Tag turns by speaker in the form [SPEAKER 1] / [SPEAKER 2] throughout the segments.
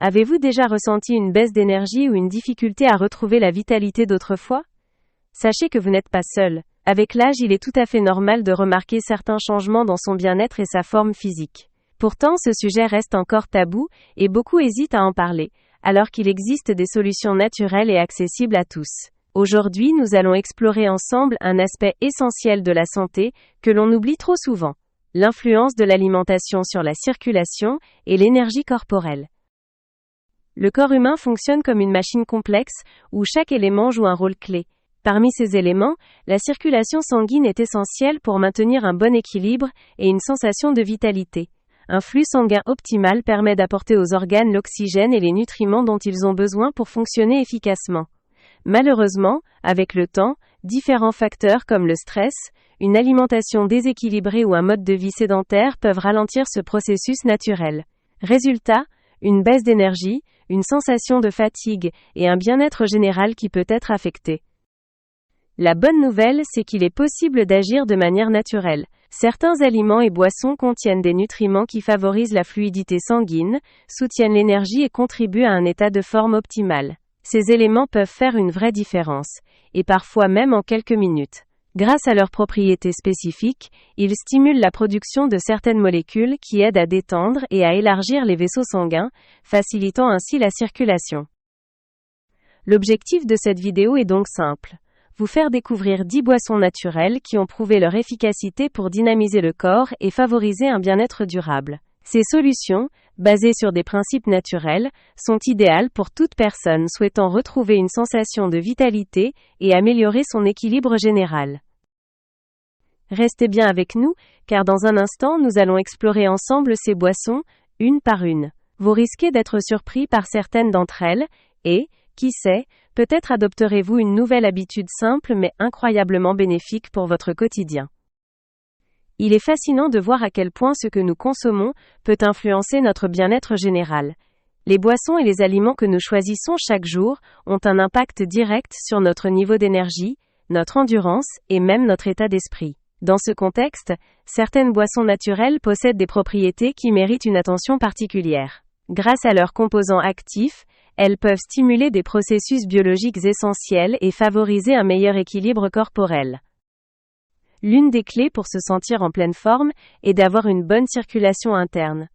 [SPEAKER 1] Avez-vous déjà ressenti une baisse d'énergie ou une difficulté à retrouver la vitalité d'autrefois? Sachez que vous n'êtes pas seul. Avec l'âge, il est tout à fait normal de remarquer certains changements dans son bien-être et sa forme physique. Pourtant, ce sujet reste encore tabou, et beaucoup hésitent à en parler, alors qu'il existe des solutions naturelles et accessibles à tous. Aujourd'hui, nous allons explorer ensemble un aspect essentiel de la santé, que l'on oublie trop souvent. L'influence de l'alimentation sur la circulation et l'énergie corporelle. Le corps humain fonctionne comme une machine complexe, où chaque élément joue un rôle clé. Parmi ces éléments, la circulation sanguine est essentielle pour maintenir un bon équilibre et une sensation de vitalité. Un flux sanguin optimal permet d'apporter aux organes l'oxygène et les nutriments dont ils ont besoin pour fonctionner efficacement. Malheureusement, avec le temps, différents facteurs comme le stress, une alimentation déséquilibrée ou un mode de vie sédentaire peuvent ralentir ce processus naturel. Résultat, une baisse d'énergie, une sensation de fatigue et un bien-être général qui peut être affecté. La bonne nouvelle, c'est qu'il est possible d'agir de manière naturelle. Certains aliments et boissons contiennent des nutriments qui favorisent la fluidité sanguine, soutiennent l'énergie et contribuent à un état de forme optimal. Ces éléments peuvent faire une vraie différence, et parfois même en quelques minutes. Grâce à leurs propriétés spécifiques, ils stimulent la production de certaines molécules qui aident à détendre et à élargir les vaisseaux sanguins, facilitant ainsi la circulation. L'objectif de cette vidéo est donc simple. Vous faire découvrir 10 boissons naturelles qui ont prouvé leur efficacité pour dynamiser le corps et favoriser un bien-être durable. Ces solutions, basées sur des principes naturels, sont idéales pour toute personne souhaitant retrouver une sensation de vitalité et améliorer son équilibre général. Restez bien avec nous, car dans un instant nous allons explorer ensemble ces boissons, une par une. Vous risquez d'être surpris par certaines d'entre elles, et, qui sait, peut-être adopterez-vous une nouvelle habitude simple mais incroyablement bénéfique pour votre quotidien. Il est fascinant de voir à quel point ce que nous consommons peut influencer notre bien-être général. Les boissons et les aliments que nous choisissons chaque jour ont un impact direct sur notre niveau d'énergie, notre endurance et même notre état d'esprit. Dans ce contexte, certaines boissons naturelles possèdent des propriétés qui méritent une attention particulière. Grâce à leurs composants actifs, elles peuvent stimuler des processus biologiques essentiels et favoriser un meilleur équilibre corporel. L'une des clés pour se sentir en pleine forme est d'avoir une bonne circulation interne.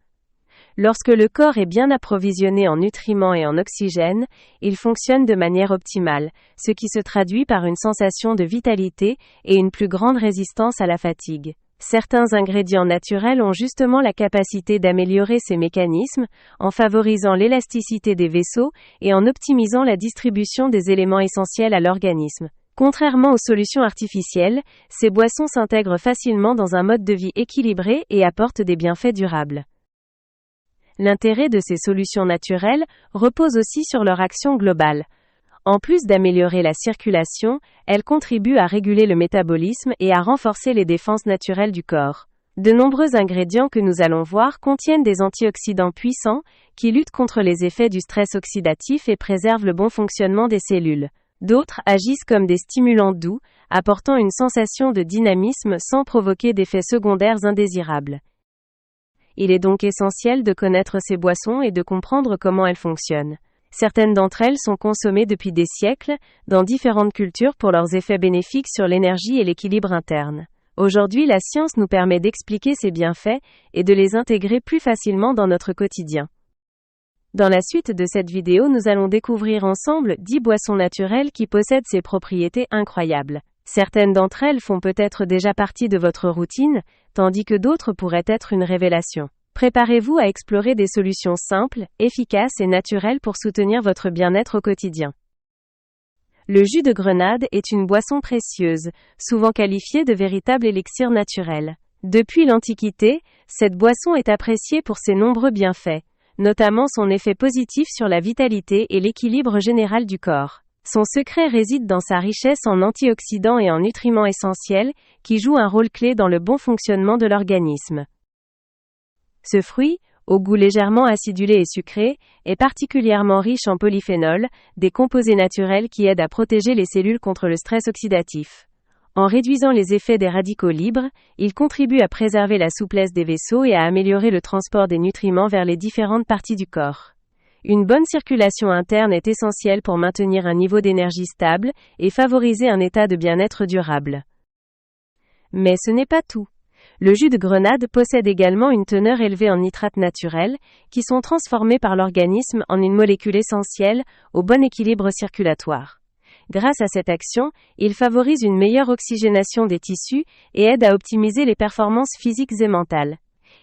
[SPEAKER 1] Lorsque le corps est bien approvisionné en nutriments et en oxygène, il fonctionne de manière optimale, ce qui se traduit par une sensation de vitalité et une plus grande résistance à la fatigue. Certains ingrédients naturels ont justement la capacité d'améliorer ces mécanismes, en favorisant l'élasticité des vaisseaux et en optimisant la distribution des éléments essentiels à l'organisme. Contrairement aux solutions artificielles, ces boissons s'intègrent facilement dans un mode de vie équilibré et apportent des bienfaits durables. L'intérêt de ces solutions naturelles repose aussi sur leur action globale. En plus d'améliorer la circulation, elles contribuent à réguler le métabolisme et à renforcer les défenses naturelles du corps. De nombreux ingrédients que nous allons voir contiennent des antioxydants puissants, qui luttent contre les effets du stress oxydatif et préservent le bon fonctionnement des cellules. D'autres agissent comme des stimulants doux, apportant une sensation de dynamisme sans provoquer d'effets secondaires indésirables. Il est donc essentiel de connaître ces boissons et de comprendre comment elles fonctionnent. Certaines d'entre elles sont consommées depuis des siècles, dans différentes cultures pour leurs effets bénéfiques sur l'énergie et l'équilibre interne. Aujourd'hui, la science nous permet d'expliquer ces bienfaits et de les intégrer plus facilement dans notre quotidien. Dans la suite de cette vidéo, nous allons découvrir ensemble 10 boissons naturelles qui possèdent ces propriétés incroyables. Certaines d'entre elles font peut-être déjà partie de votre routine, tandis que d'autres pourraient être une révélation. Préparez-vous à explorer des solutions simples, efficaces et naturelles pour soutenir votre bien-être au quotidien. Le jus de grenade est une boisson précieuse, souvent qualifiée de véritable élixir naturel. Depuis l'Antiquité, cette boisson est appréciée pour ses nombreux bienfaits, notamment son effet positif sur la vitalité et l'équilibre général du corps. Son secret réside dans sa richesse en antioxydants et en nutriments essentiels, qui jouent un rôle clé dans le bon fonctionnement de l'organisme. Ce fruit, au goût légèrement acidulé et sucré, est particulièrement riche en polyphénols, des composés naturels qui aident à protéger les cellules contre le stress oxydatif. En réduisant les effets des radicaux libres, il contribue à préserver la souplesse des vaisseaux et à améliorer le transport des nutriments vers les différentes parties du corps. Une bonne circulation interne est essentielle pour maintenir un niveau d'énergie stable et favoriser un état de bien-être durable. Mais ce n'est pas tout. Le jus de grenade possède également une teneur élevée en nitrates naturels, qui sont transformés par l'organisme en une molécule essentielle au bon équilibre circulatoire. Grâce à cette action, il favorise une meilleure oxygénation des tissus et aide à optimiser les performances physiques et mentales.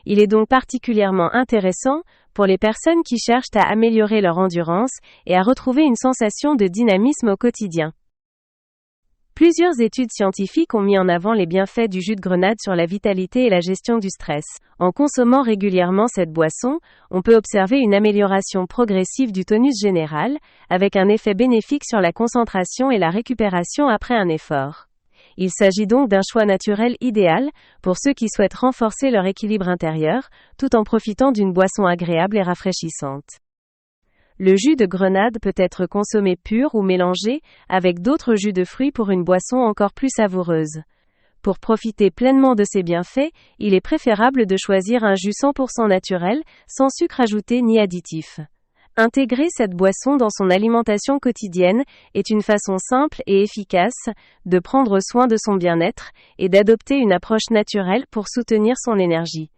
[SPEAKER 1] Il est donc particulièrement intéressant pour les personnes qui cherchent à améliorer leur endurance et à retrouver une sensation de dynamisme au quotidien. Plusieurs études scientifiques ont mis en avant les bienfaits du jus de grenade sur la vitalité et la gestion du stress. En consommant régulièrement cette boisson, on peut observer une amélioration progressive du tonus général, avec un effet bénéfique sur la concentration et la récupération après un effort. Il s'agit donc d'un choix naturel idéal pour ceux qui souhaitent renforcer leur équilibre intérieur, tout en profitant d'une boisson agréable et rafraîchissante. Le jus de grenade peut être consommé pur ou mélangé avec d'autres jus de fruits pour une boisson encore plus savoureuse. Pour profiter pleinement de ses bienfaits, il est préférable de choisir un jus 100% naturel, sans sucre ajouté ni additif. Intégrer cette boisson dans son alimentation quotidienne est une façon simple et efficace de prendre soin de son bien-être et d'adopter une approche naturelle pour soutenir son énergie.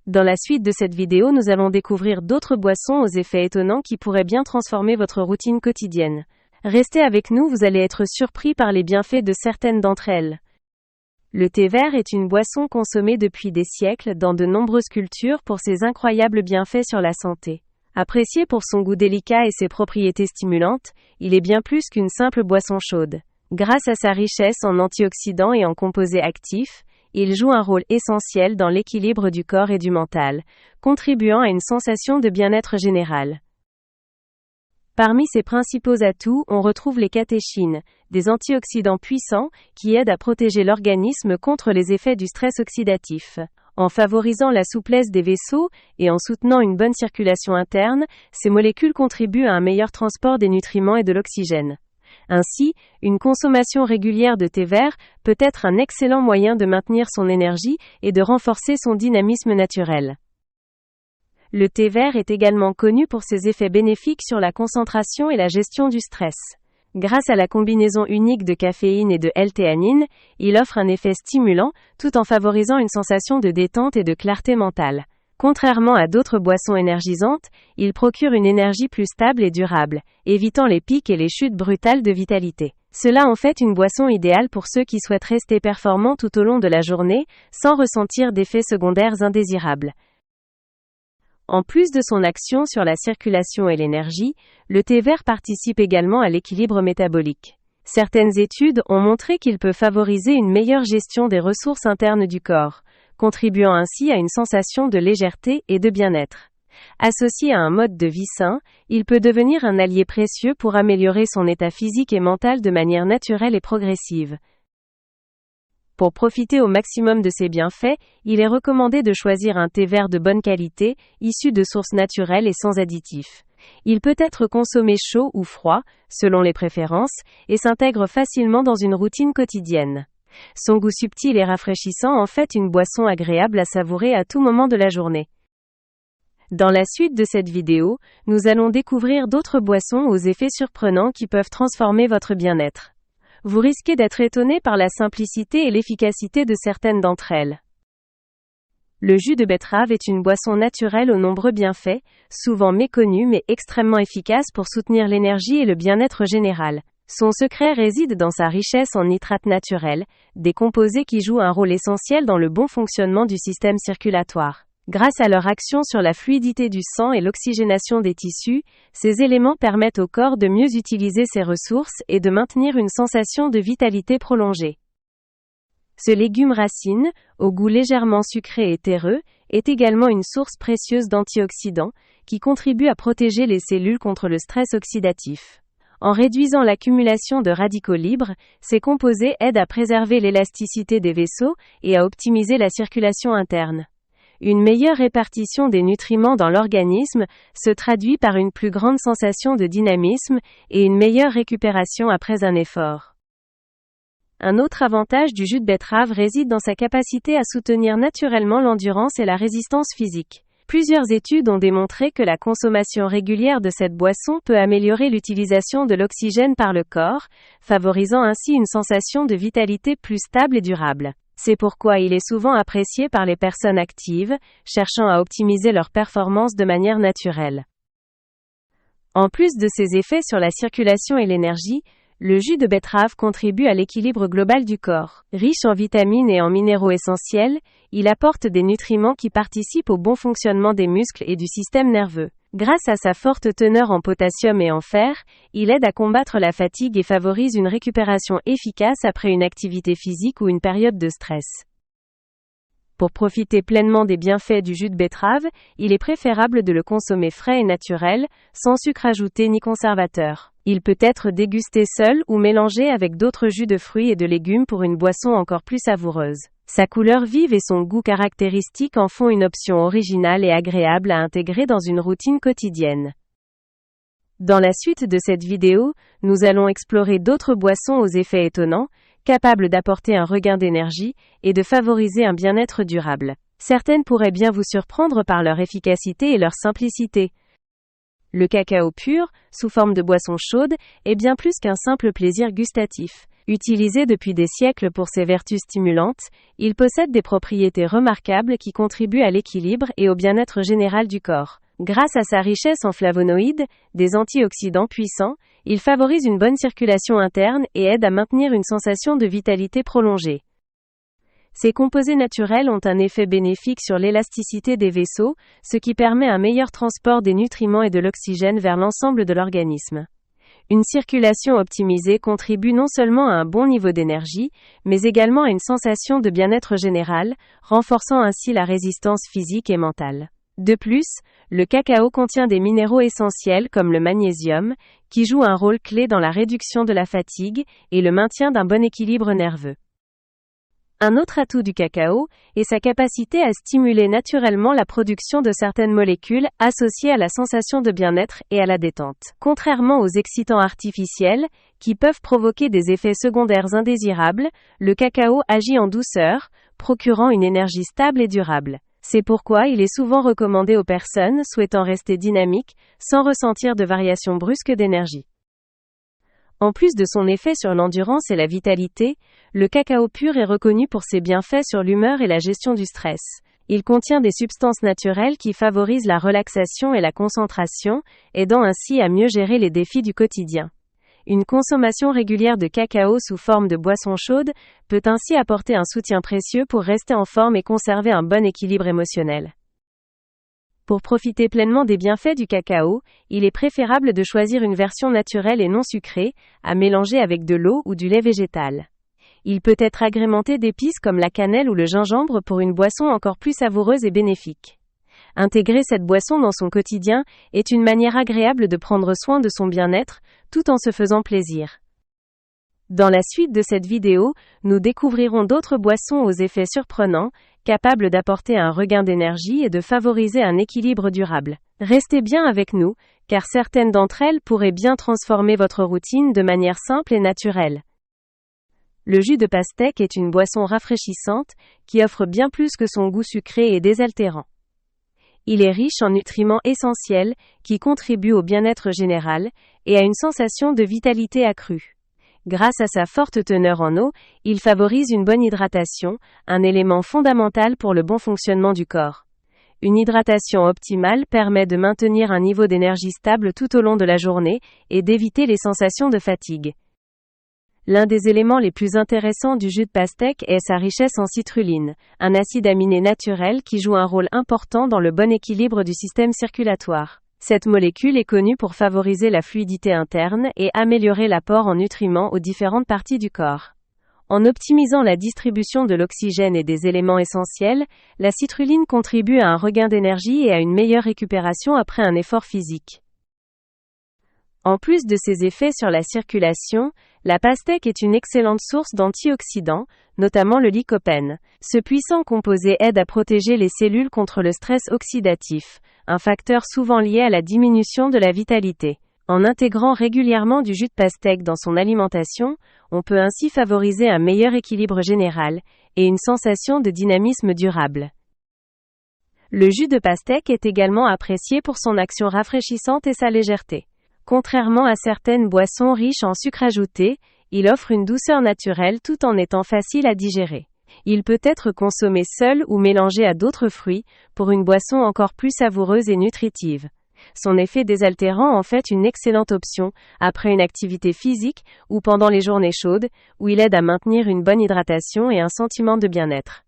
[SPEAKER 1] Dans la suite de cette vidéo, nous allons découvrir d'autres boissons aux effets étonnants qui pourraient bien transformer votre routine quotidienne. Restez avec nous, vous allez être surpris par les bienfaits de certaines d'entre elles. Le thé vert est une boisson consommée depuis des siècles dans de nombreuses cultures pour ses incroyables bienfaits sur la santé. Apprécié pour son goût délicat et ses propriétés stimulantes, il est bien plus qu'une simple boisson chaude. Grâce à sa richesse en antioxydants et en composés actifs, il joue un rôle essentiel dans l'équilibre du corps et du mental, contribuant à une sensation de bien-être général. Parmi ses principaux atouts, on retrouve les catéchines, des antioxydants puissants qui aident à protéger l'organisme contre les effets du stress oxydatif. En favorisant la souplesse des vaisseaux et en soutenant une bonne circulation interne, ces molécules contribuent à un meilleur transport des nutriments et de l'oxygène. Ainsi, une consommation régulière de thé vert peut être un excellent moyen de maintenir son énergie et de renforcer son dynamisme naturel. Le thé vert est également connu pour ses effets bénéfiques sur la concentration et la gestion du stress. Grâce à la combinaison unique de caféine et de L-théanine, il offre un effet stimulant, tout en favorisant une sensation de détente et de clarté mentale. Contrairement à d'autres boissons énergisantes, il procure une énergie plus stable et durable, évitant les pics et les chutes brutales de vitalité. Cela en fait une boisson idéale pour ceux qui souhaitent rester performants tout au long de la journée, sans ressentir d'effets secondaires indésirables. En plus de son action sur la circulation et l'énergie, le thé vert participe également à l'équilibre métabolique. Certaines études ont montré qu'il peut favoriser une meilleure gestion des ressources internes du corps, contribuant ainsi à une sensation de légèreté et de bien-être. Associé à un mode de vie sain, il peut devenir un allié précieux pour améliorer son état physique et mental de manière naturelle et progressive. Pour profiter au maximum de ses bienfaits, il est recommandé de choisir un thé vert de bonne qualité, issu de sources naturelles et sans additifs. Il peut être consommé chaud ou froid, selon les préférences, et s'intègre facilement dans une routine quotidienne. Son goût subtil et rafraîchissant en fait une boisson agréable à savourer à tout moment de la journée. Dans la suite de cette vidéo, nous allons découvrir d'autres boissons aux effets surprenants qui peuvent transformer votre bien-être. Vous risquez d'être étonné par la simplicité et l'efficacité de certaines d'entre elles. Le jus de betterave est une boisson naturelle aux nombreux bienfaits, souvent méconnue mais extrêmement efficace pour soutenir l'énergie et le bien-être général. Son secret réside dans sa richesse en nitrates naturels, des composés qui jouent un rôle essentiel dans le bon fonctionnement du système circulatoire. Grâce à leur action sur la fluidité du sang et l'oxygénation des tissus, ces éléments permettent au corps de mieux utiliser ses ressources et de maintenir une sensation de vitalité prolongée. Ce légume racine, au goût légèrement sucré et terreux, est également une source précieuse d'antioxydants, qui contribuent à protéger les cellules contre le stress oxydatif. En réduisant l'accumulation de radicaux libres, ces composés aident à préserver l'élasticité des vaisseaux et à optimiser la circulation interne. Une meilleure répartition des nutriments dans l'organisme se traduit par une plus grande sensation de dynamisme et une meilleure récupération après un effort. Un autre avantage du jus de betterave réside dans sa capacité à soutenir naturellement l'endurance et la résistance physique. Plusieurs études ont démontré que la consommation régulière de cette boisson peut améliorer l'utilisation de l'oxygène par le corps, favorisant ainsi une sensation de vitalité plus stable et durable. C'est pourquoi il est souvent apprécié par les personnes actives, cherchant à optimiser leur performance de manière naturelle. En plus de ses effets sur la circulation et l'énergie, le jus de betterave contribue à l'équilibre global du corps. Riche en vitamines et en minéraux essentiels, il apporte des nutriments qui participent au bon fonctionnement des muscles et du système nerveux. Grâce à sa forte teneur en potassium et en fer, il aide à combattre la fatigue et favorise une récupération efficace après une activité physique ou une période de stress. Pour profiter pleinement des bienfaits du jus de betterave, il est préférable de le consommer frais et naturel, sans sucre ajouté ni conservateur. Il peut être dégusté seul ou mélangé avec d'autres jus de fruits et de légumes pour une boisson encore plus savoureuse. Sa couleur vive et son goût caractéristique en font une option originale et agréable à intégrer dans une routine quotidienne. Dans la suite de cette vidéo, nous allons explorer d'autres boissons aux effets étonnants, capables d'apporter un regain d'énergie et de favoriser un bien-être durable. Certaines pourraient bien vous surprendre par leur efficacité et leur simplicité. Le cacao pur, sous forme de boisson chaude, est bien plus qu'un simple plaisir gustatif. Utilisé depuis des siècles pour ses vertus stimulantes, il possède des propriétés remarquables qui contribuent à l'équilibre et au bien-être général du corps. Grâce à sa richesse en flavonoïdes, des antioxydants puissants, il favorise une bonne circulation interne et aide à maintenir une sensation de vitalité prolongée. Ces composés naturels ont un effet bénéfique sur l'élasticité des vaisseaux, ce qui permet un meilleur transport des nutriments et de l'oxygène vers l'ensemble de l'organisme. Une circulation optimisée contribue non seulement à un bon niveau d'énergie, mais également à une sensation de bien-être général, renforçant ainsi la résistance physique et mentale. De plus, le cacao contient des minéraux essentiels comme le magnésium, qui joue un rôle clé dans la réduction de la fatigue et le maintien d'un bon équilibre nerveux. Un autre atout du cacao est sa capacité à stimuler naturellement la production de certaines molécules associées à la sensation de bien-être et à la détente. Contrairement aux excitants artificiels, qui peuvent provoquer des effets secondaires indésirables, le cacao agit en douceur, procurant une énergie stable et durable. C'est pourquoi il est souvent recommandé aux personnes souhaitant rester dynamiques, sans ressentir de variations brusques d'énergie. En plus de son effet sur l'endurance et la vitalité, le cacao pur est reconnu pour ses bienfaits sur l'humeur et la gestion du stress. Il contient des substances naturelles qui favorisent la relaxation et la concentration, aidant ainsi à mieux gérer les défis du quotidien. Une consommation régulière de cacao sous forme de boisson chaude peut ainsi apporter un soutien précieux pour rester en forme et conserver un bon équilibre émotionnel. Pour profiter pleinement des bienfaits du cacao, il est préférable de choisir une version naturelle et non sucrée, à mélanger avec de l'eau ou du lait végétal. Il peut être agrémenté d'épices comme la cannelle ou le gingembre pour une boisson encore plus savoureuse et bénéfique. Intégrer cette boisson dans son quotidien est une manière agréable de prendre soin de son bien-être, tout en se faisant plaisir. Dans la suite de cette vidéo, nous découvrirons d'autres boissons aux effets surprenants, capables d'apporter un regain d'énergie et de favoriser un équilibre durable. Restez bien avec nous, car certaines d'entre elles pourraient bien transformer votre routine de manière simple et naturelle. Le jus de pastèque est une boisson rafraîchissante, qui offre bien plus que son goût sucré et désaltérant. Il est riche en nutriments essentiels, qui contribuent au bien-être général, et à une sensation de vitalité accrue. Grâce à sa forte teneur en eau, il favorise une bonne hydratation, un élément fondamental pour le bon fonctionnement du corps. Une hydratation optimale permet de maintenir un niveau d'énergie stable tout au long de la journée, et d'éviter les sensations de fatigue. L'un des éléments les plus intéressants du jus de pastèque est sa richesse en citrulline, un acide aminé naturel qui joue un rôle important dans le bon équilibre du système circulatoire. Cette molécule est connue pour favoriser la fluidité interne et améliorer l'apport en nutriments aux différentes parties du corps. En optimisant la distribution de l'oxygène et des éléments essentiels, la citrulline contribue à un regain d'énergie et à une meilleure récupération après un effort physique. En plus de ses effets sur la circulation, la pastèque est une excellente source d'antioxydants, notamment le lycopène. Ce puissant composé aide à protéger les cellules contre le stress oxydatif, un facteur souvent lié à la diminution de la vitalité. En intégrant régulièrement du jus de pastèque dans son alimentation, on peut ainsi favoriser un meilleur équilibre général et une sensation de dynamisme durable. Le jus de pastèque est également apprécié pour son action rafraîchissante et sa légèreté. Contrairement à certaines boissons riches en sucre ajouté, il offre une douceur naturelle tout en étant facile à digérer. Il peut être consommé seul ou mélangé à d'autres fruits, pour une boisson encore plus savoureuse et nutritive. Son effet désaltérant en fait une excellente option, après une activité physique, ou pendant les journées chaudes, où il aide à maintenir une bonne hydratation et un sentiment de bien-être.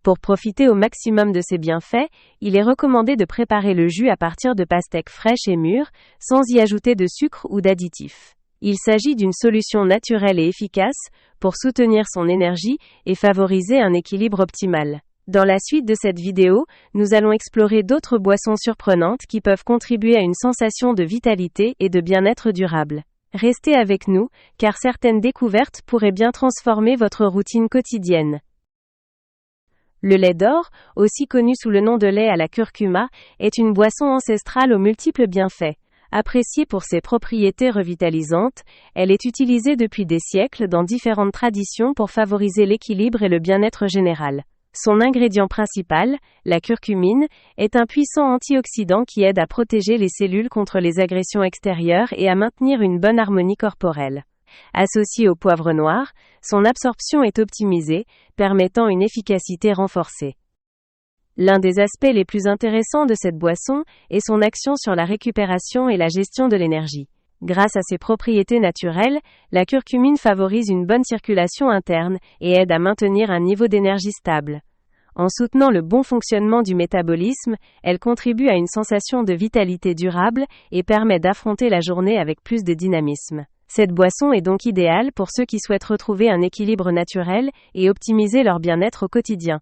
[SPEAKER 1] Pour profiter au maximum de ses bienfaits, il est recommandé de préparer le jus à partir de pastèques fraîches et mûres, sans y ajouter de sucre ou d'additifs. Il s'agit d'une solution naturelle et efficace, pour soutenir son énergie et favoriser un équilibre optimal. Dans la suite de cette vidéo, nous allons explorer d'autres boissons surprenantes qui peuvent contribuer à une sensation de vitalité et de bien-être durable. Restez avec nous, car certaines découvertes pourraient bien transformer votre routine quotidienne. Le lait d'or, aussi connu sous le nom de lait à la curcuma, est une boisson ancestrale aux multiples bienfaits. Appréciée pour ses propriétés revitalisantes, elle est utilisée depuis des siècles dans différentes traditions pour favoriser l'équilibre et le bien-être général. Son ingrédient principal, la curcumine, est un puissant antioxydant qui aide à protéger les cellules contre les agressions extérieures et à maintenir une bonne harmonie corporelle. Associé au poivre noir, son absorption est optimisée, permettant une efficacité renforcée. L'un des aspects les plus intéressants de cette boisson est son action sur la récupération et la gestion de l'énergie. Grâce à ses propriétés naturelles, la curcumine favorise une bonne circulation interne et aide à maintenir un niveau d'énergie stable. En soutenant le bon fonctionnement du métabolisme, elle contribue à une sensation de vitalité durable et permet d'affronter la journée avec plus de dynamisme. Cette boisson est donc idéale pour ceux qui souhaitent retrouver un équilibre naturel et optimiser leur bien-être au quotidien.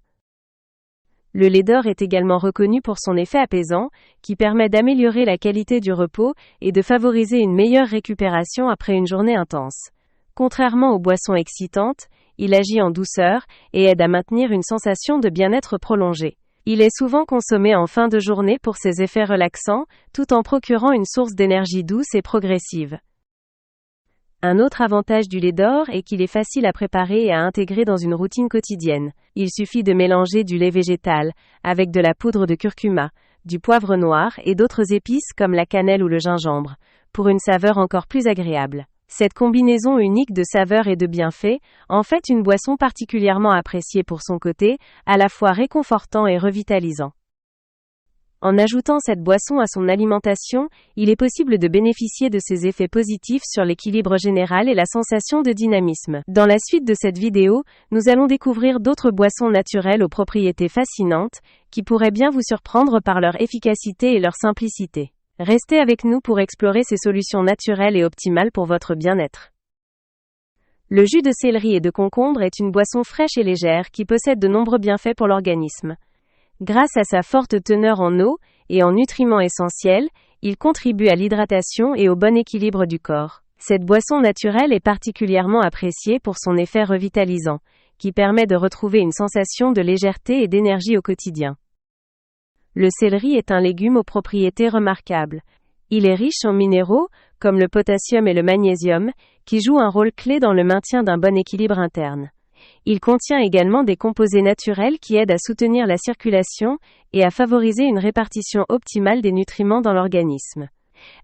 [SPEAKER 1] Le lait d'or est également reconnu pour son effet apaisant, qui permet d'améliorer la qualité du repos et de favoriser une meilleure récupération après une journée intense. Contrairement aux boissons excitantes, il agit en douceur et aide à maintenir une sensation de bien-être prolongée. Il est souvent consommé en fin de journée pour ses effets relaxants, tout en procurant une source d'énergie douce et progressive. Un autre avantage du lait d'or est qu'il est facile à préparer et à intégrer dans une routine quotidienne. Il suffit de mélanger du lait végétal, avec de la poudre de curcuma, du poivre noir et d'autres épices comme la cannelle ou le gingembre, pour une saveur encore plus agréable. Cette combinaison unique de saveurs et de bienfaits en fait une boisson particulièrement appréciée pour son côté, à la fois réconfortant et revitalisant. En ajoutant cette boisson à son alimentation, il est possible de bénéficier de ses effets positifs sur l'équilibre général et la sensation de dynamisme. Dans la suite de cette vidéo, nous allons découvrir d'autres boissons naturelles aux propriétés fascinantes, qui pourraient bien vous surprendre par leur efficacité et leur simplicité. Restez avec nous pour explorer ces solutions naturelles et optimales pour votre bien-être. Le jus de céleri et de concombre est une boisson fraîche et légère qui possède de nombreux bienfaits pour l'organisme. Grâce à sa forte teneur en eau et en nutriments essentiels, il contribue à l'hydratation et au bon équilibre du corps. Cette boisson naturelle est particulièrement appréciée pour son effet revitalisant, qui permet de retrouver une sensation de légèreté et d'énergie au quotidien. Le céleri est un légume aux propriétés remarquables. Il est riche en minéraux, comme le potassium et le magnésium, qui jouent un rôle clé dans le maintien d'un bon équilibre interne. Il contient également des composés naturels qui aident à soutenir la circulation et à favoriser une répartition optimale des nutriments dans l'organisme.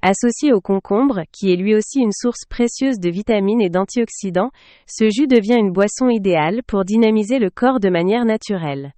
[SPEAKER 1] Associé au concombre, qui est lui aussi une source précieuse de vitamines et d'antioxydants, ce jus devient une boisson idéale pour dynamiser le corps de manière naturelle.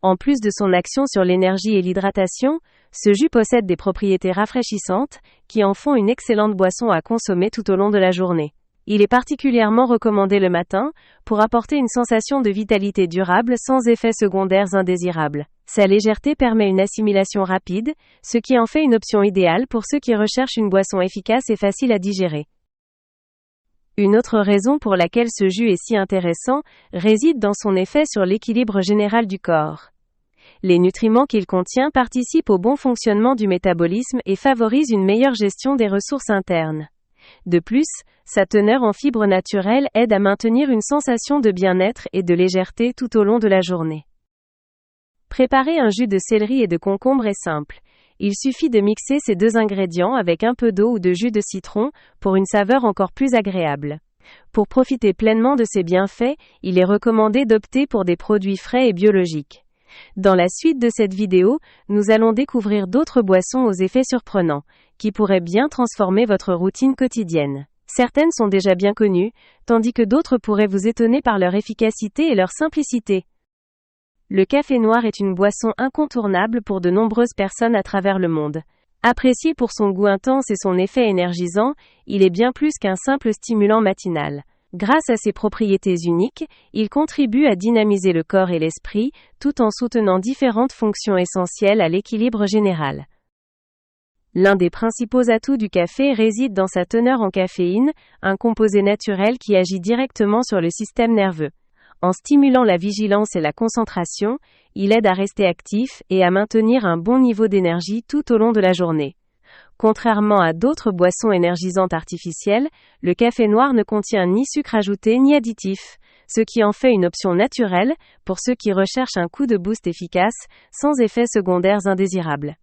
[SPEAKER 1] En plus de son action sur l'énergie et l'hydratation, ce jus possède des propriétés rafraîchissantes, qui en font une excellente boisson à consommer tout au long de la journée. Il est particulièrement recommandé le matin, pour apporter une sensation de vitalité durable sans effets secondaires indésirables. Sa légèreté permet une assimilation rapide, ce qui en fait une option idéale pour ceux qui recherchent une boisson efficace et facile à digérer. Une autre raison pour laquelle ce jus est si intéressant, réside dans son effet sur l'équilibre général du corps. Les nutriments qu'il contient participent au bon fonctionnement du métabolisme et favorisent une meilleure gestion des ressources internes. De plus, sa teneur en fibres naturelles aide à maintenir une sensation de bien-être et de légèreté tout au long de la journée. Préparer un jus de céleri et de concombre est simple. Il suffit de mixer ces deux ingrédients avec un peu d'eau ou de jus de citron, pour une saveur encore plus agréable. Pour profiter pleinement de ces bienfaits, il est recommandé d'opter pour des produits frais et biologiques. Dans la suite de cette vidéo, nous allons découvrir d'autres boissons aux effets surprenants, qui pourraient bien transformer votre routine quotidienne. Certaines sont déjà bien connues, tandis que d'autres pourraient vous étonner par leur efficacité et leur simplicité. Le café noir est une boisson incontournable pour de nombreuses personnes à travers le monde. Apprécié pour son goût intense et son effet énergisant, il est bien plus qu'un simple stimulant matinal. Grâce à ses propriétés uniques, il contribue à dynamiser le corps et l'esprit, tout en soutenant différentes fonctions essentielles à l'équilibre général. L'un des principaux atouts du café réside dans sa teneur en caféine, un composé naturel qui agit directement sur le système nerveux. En stimulant la vigilance et la concentration, il aide à rester actif et à maintenir un bon niveau d'énergie tout au long de la journée. Contrairement à d'autres boissons énergisantes artificielles, le café noir ne contient ni sucre ajouté ni additif, ce qui en fait une option naturelle pour ceux qui recherchent un coup de boost efficace, sans effets secondaires indésirables.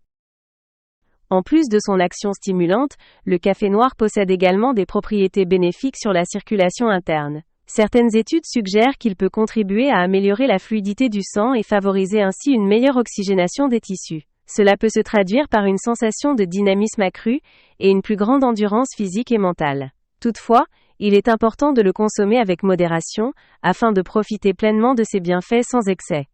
[SPEAKER 1] En plus de son action stimulante, le café noir possède également des propriétés bénéfiques sur la circulation interne. Certaines études suggèrent qu'il peut contribuer à améliorer la fluidité du sang et favoriser ainsi une meilleure oxygénation des tissus. Cela peut se traduire par une sensation de dynamisme accru et une plus grande endurance physique et mentale. Toutefois, il est important de le consommer avec modération, afin de profiter pleinement de ses bienfaits sans excès.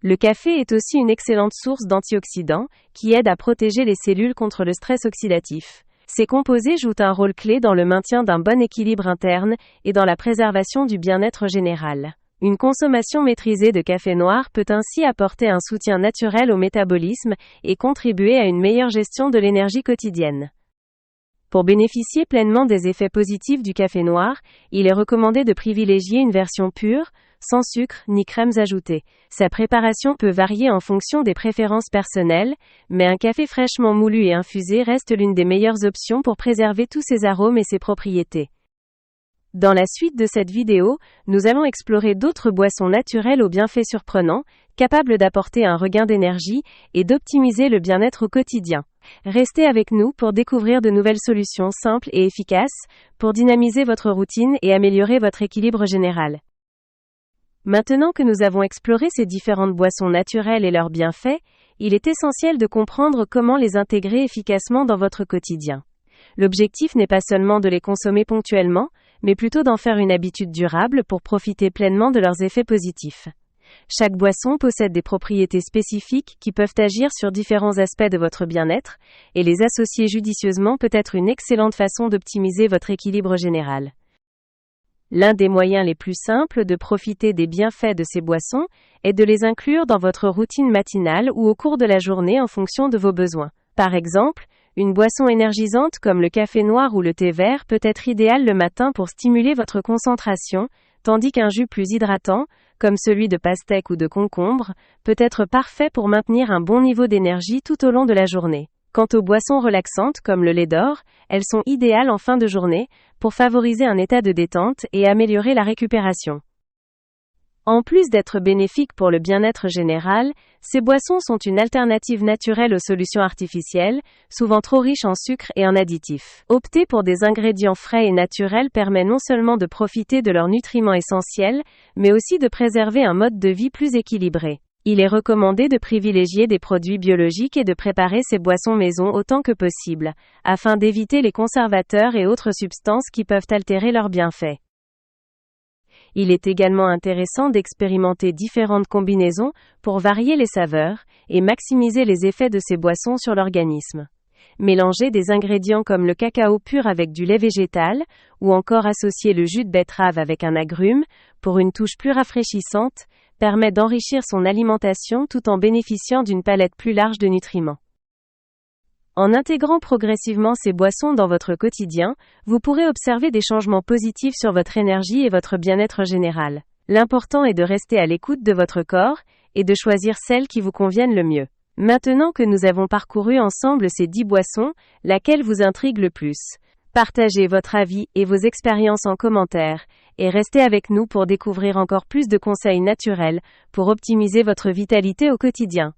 [SPEAKER 1] Le café est aussi une excellente source d'antioxydants, qui aident à protéger les cellules contre le stress oxydatif. Ces composés jouent un rôle clé dans le maintien d'un bon équilibre interne et dans la préservation du bien-être général. Une consommation maîtrisée de café noir peut ainsi apporter un soutien naturel au métabolisme et contribuer à une meilleure gestion de l'énergie quotidienne. Pour bénéficier pleinement des effets positifs du café noir, il est recommandé de privilégier une version pure, sans sucre ni crèmes ajoutées. Sa préparation peut varier en fonction des préférences personnelles, mais un café fraîchement moulu et infusé reste l'une des meilleures options pour préserver tous ses arômes et ses propriétés. Dans la suite de cette vidéo, nous allons explorer d'autres boissons naturelles aux bienfaits surprenants, capables d'apporter un regain d'énergie et d'optimiser le bien-être au quotidien. Restez avec nous pour découvrir de nouvelles solutions simples et efficaces pour dynamiser votre routine et améliorer votre équilibre général. Maintenant que nous avons exploré ces différentes boissons naturelles et leurs bienfaits, il est essentiel de comprendre comment les intégrer efficacement dans votre quotidien. L'objectif n'est pas seulement de les consommer ponctuellement, mais plutôt d'en faire une habitude durable pour profiter pleinement de leurs effets positifs. Chaque boisson possède des propriétés spécifiques qui peuvent agir sur différents aspects de votre bien-être, et les associer judicieusement peut être une excellente façon d'optimiser votre équilibre général. L'un des moyens les plus simples de profiter des bienfaits de ces boissons est de les inclure dans votre routine matinale ou au cours de la journée en fonction de vos besoins. Par exemple, une boisson énergisante comme le café noir ou le thé vert peut être idéale le matin pour stimuler votre concentration, tandis qu'un jus plus hydratant, comme celui de pastèque ou de concombre, peut être parfait pour maintenir un bon niveau d'énergie tout au long de la journée. Quant aux boissons relaxantes comme le lait d'or, elles sont idéales en fin de journée, pour favoriser un état de détente et améliorer la récupération. En plus d'être bénéfiques pour le bien-être général, ces boissons sont une alternative naturelle aux solutions artificielles, souvent trop riches en sucre et en additifs. Opter pour des ingrédients frais et naturels permet non seulement de profiter de leurs nutriments essentiels, mais aussi de préserver un mode de vie plus équilibré. Il est recommandé de privilégier des produits biologiques et de préparer ces boissons maison autant que possible, afin d'éviter les conservateurs et autres substances qui peuvent altérer leurs bienfaits. Il est également intéressant d'expérimenter différentes combinaisons pour varier les saveurs et maximiser les effets de ces boissons sur l'organisme. Mélanger des ingrédients comme le cacao pur avec du lait végétal, ou encore associer le jus de betterave avec un agrume, pour une touche plus rafraîchissante, permet d'enrichir son alimentation tout en bénéficiant d'une palette plus large de nutriments. En intégrant progressivement ces boissons dans votre quotidien, vous pourrez observer des changements positifs sur votre énergie et votre bien-être général. L'important est de rester à l'écoute de votre corps et de choisir celles qui vous conviennent le mieux. Maintenant que nous avons parcouru ensemble ces 10 boissons, laquelle vous intrigue le plus? Partagez votre avis et vos expériences en commentaire, et restez avec nous pour découvrir encore plus de conseils naturels pour optimiser votre vitalité au quotidien.